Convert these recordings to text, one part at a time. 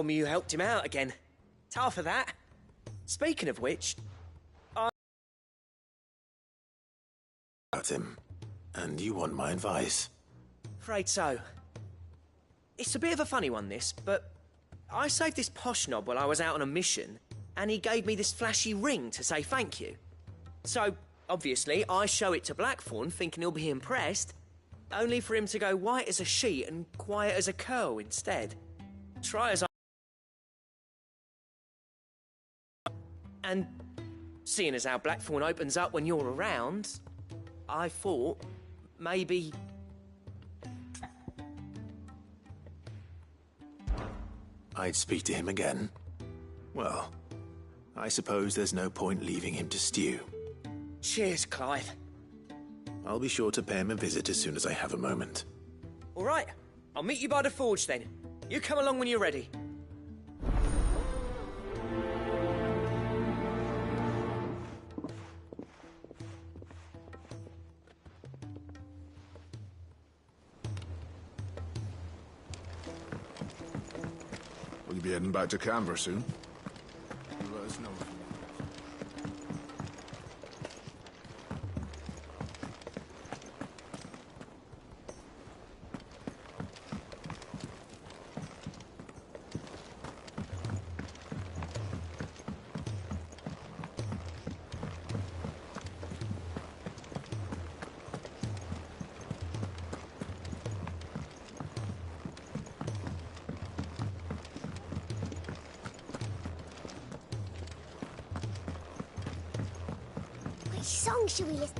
me you helped him out again. Tough for that. Speaking of which, about him, and you want my advice? afraid so. It's a bit of a funny one, this, but I saved this posh knob while I was out on a mission, and he gave me this flashy ring to say thank you. So, obviously, I show it to Blackthorn, thinking he'll be impressed, only for him to go white as a sheet and quiet as a curl instead. Try as I... And seeing as how Blackthorn opens up when you're around, I thought maybe... I'd speak to him again. Well, I suppose there's no point leaving him to stew. Cheers, Clive. I'll be sure to pay him a visit as soon as I have a moment. All right, I'll meet you by the forge then. You come along when you're ready. Will you be heading back to Canberra soon? You let us know. Which song should we listen?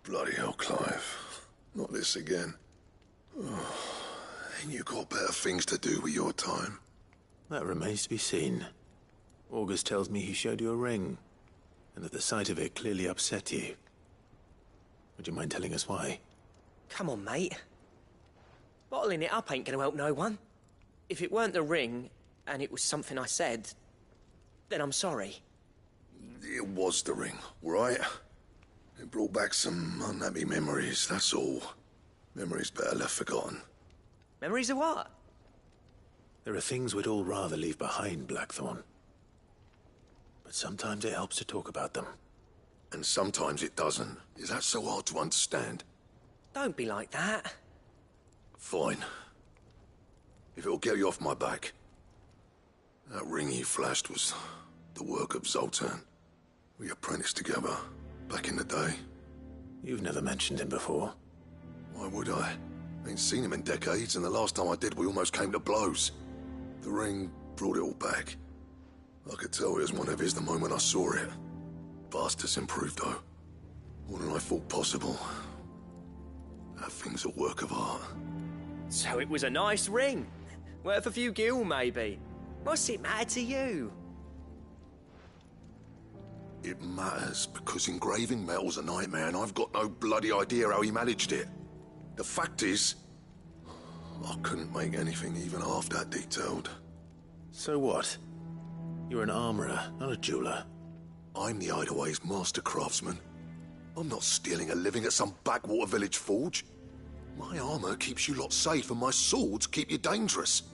Bloody hell, Clive. Not this again. Oh, ain't you got better things to do with your time? That remains to be seen. August tells me he showed you a ring, and that the sight of it clearly upset you. Would you mind telling us why? Come on, mate. Bottling it up ain't gonna help no one. If it weren't the ring, and it was something I said, then I'm sorry. It was the ring, right? It brought back some unhappy memories, that's all. Memories better left forgotten. Memories of what? There are things we'd all rather leave behind, Blackthorn. But sometimes it helps to talk about them. And sometimes it doesn't. Is that so hard to understand? Don't be like that. Fine. If it'll get you off my back. That ring you flashed was the work of Zoltan. We apprenticed together, back in the day. You've never mentioned him before. Why would I? Ain't seen him in decades, and the last time I did, we almost came to blows. The ring brought it all back. I could tell it was one of his the moment I saw it. Bastard's improved, though. More than I thought possible. That thing's a work of art. So it was a nice ring. Worth a few gil, maybe. What's it matter to you? It matters because engraving metal's a nightmare, and I've got no bloody idea how he managed it. The fact is, I couldn't make anything even half that detailed. So what? You're an armorer, not a jeweler. I'm the Hideaway's master craftsman. I'm not stealing a living at some backwater village forge. My armor keeps you lot safe, and my swords keep you dangerous.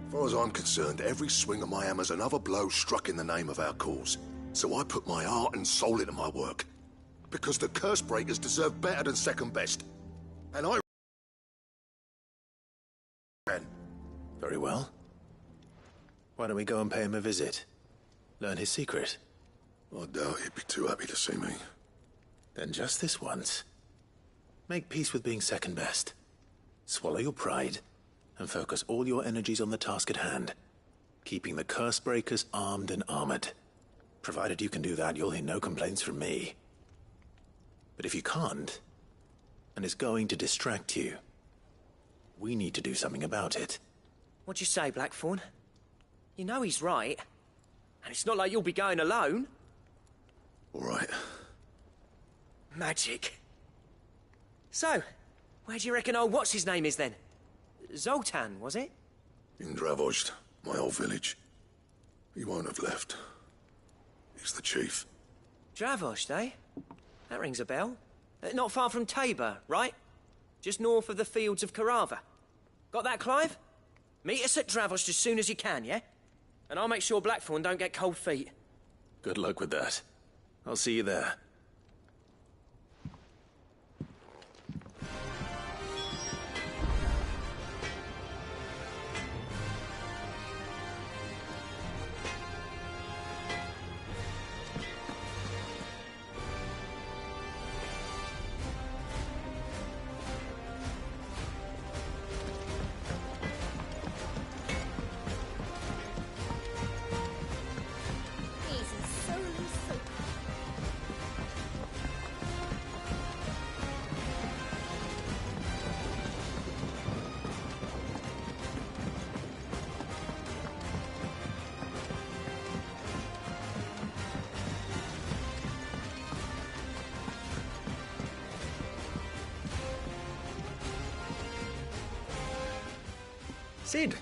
As far as I'm concerned, every swing of my hammer's another blow struck in the name of our cause. So I put my heart and soul into my work. Because the curse breakers deserve better than second best. And I... Very well. Why don't we go and pay him a visit? Learn his secret. I doubt he'd be too happy to see me. Then just this once. Make peace with being second best. Swallow your pride, and focus all your energies on the task at hand. Keeping the curse breakers armed and armored. Provided you can do that, you'll hear no complaints from me. But if you can't, and it's going to distract you, we need to do something about it. What'd you say, Blackthorn? You know he's right. And it's not like you'll be going alone. All right. Magic. So, where do you reckon old what's-his-name is then? Zoltan, was it? In Dravozd, my old village. He won't have left. He's the chief. Dravozd, eh? That rings a bell. Not far from Tabor, right? Just north of the fields of Carava. Got that, Clive? Meet us at Dravozd as soon as you can, yeah? And I'll make sure Blackthorn don't get cold feet. Good luck with that. I'll see you there. Sid,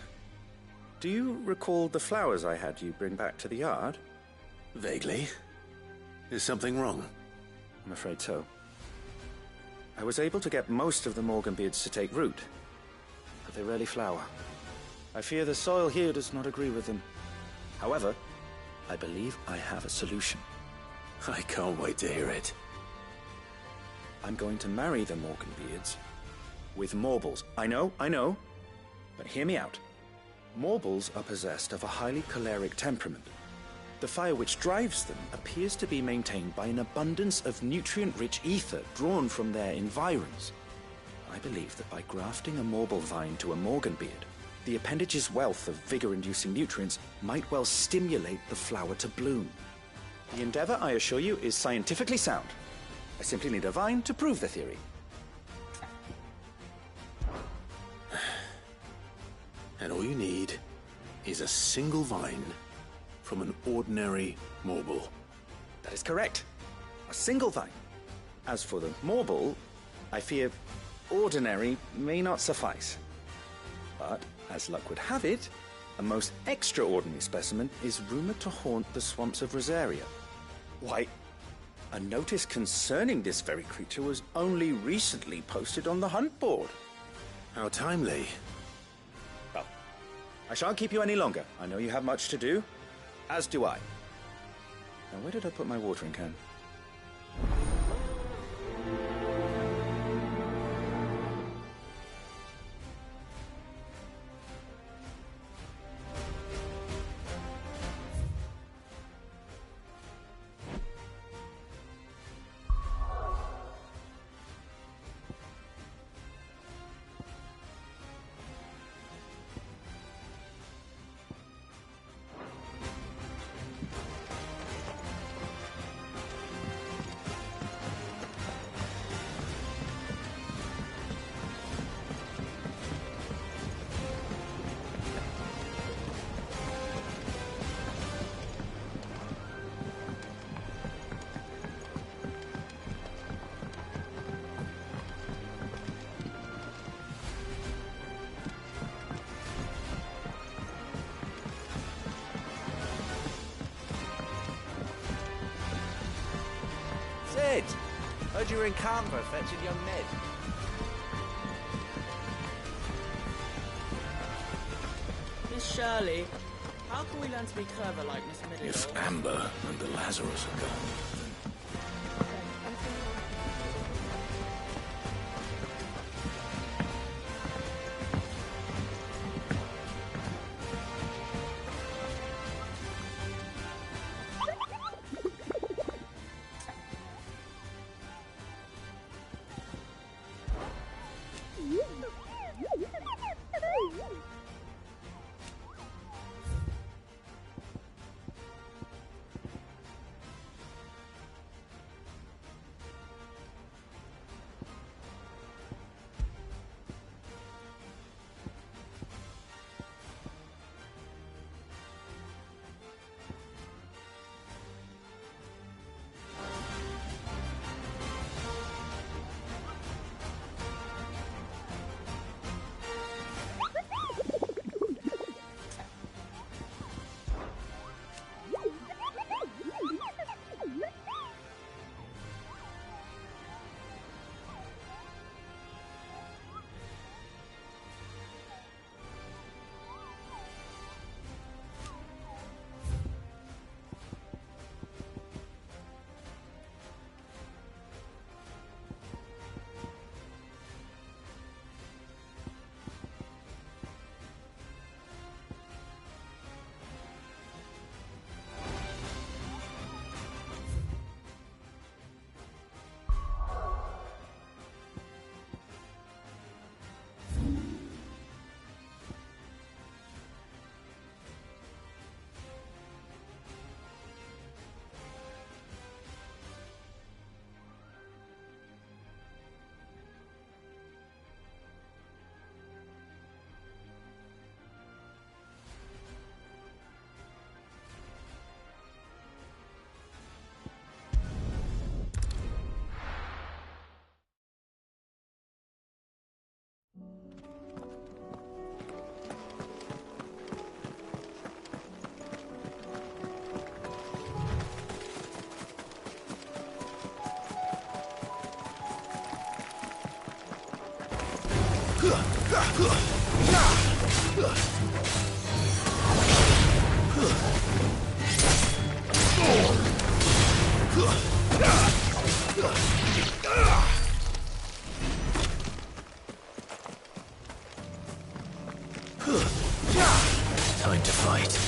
do you recall the flowers I had you bring back to the yard? Vaguely. Is something wrong? I'm afraid so. I was able to get most of the Morganbeards to take root, but they rarely flower. I fear the soil here does not agree with them. However, I believe I have a solution. I can't wait to hear it. I'm going to marry the Morganbeards with Morbles. I know. But hear me out. Morbles are possessed of a highly choleric temperament. The fire which drives them appears to be maintained by an abundance of nutrient-rich ether drawn from their environs. I believe that by grafting a Morble vine to a Morganbeard, the appendage's wealth of vigor-inducing nutrients might well stimulate the flower to bloom. The endeavor, I assure you, is scientifically sound. I simply need a vine to prove the theory. And all you need is a single vine from an ordinary Morble. That is correct. A single vine. As for the Morble, I fear ordinary may not suffice. But, as luck would have it, a most extraordinary specimen is rumored to haunt the swamps of Rosaria. Why, a notice concerning this very creature was only recently posted on the hunt board. How timely. Well, I shan't keep you any longer. I know you have much to do, as do I. Now, where did I put my watering can? Sid! Heard you were in Canberra fetching young Ned. Miss Shirley, how can we learn to be clever like Miss Middle? If Amber and the Lazarus are gone, Time to fight.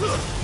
Ugh!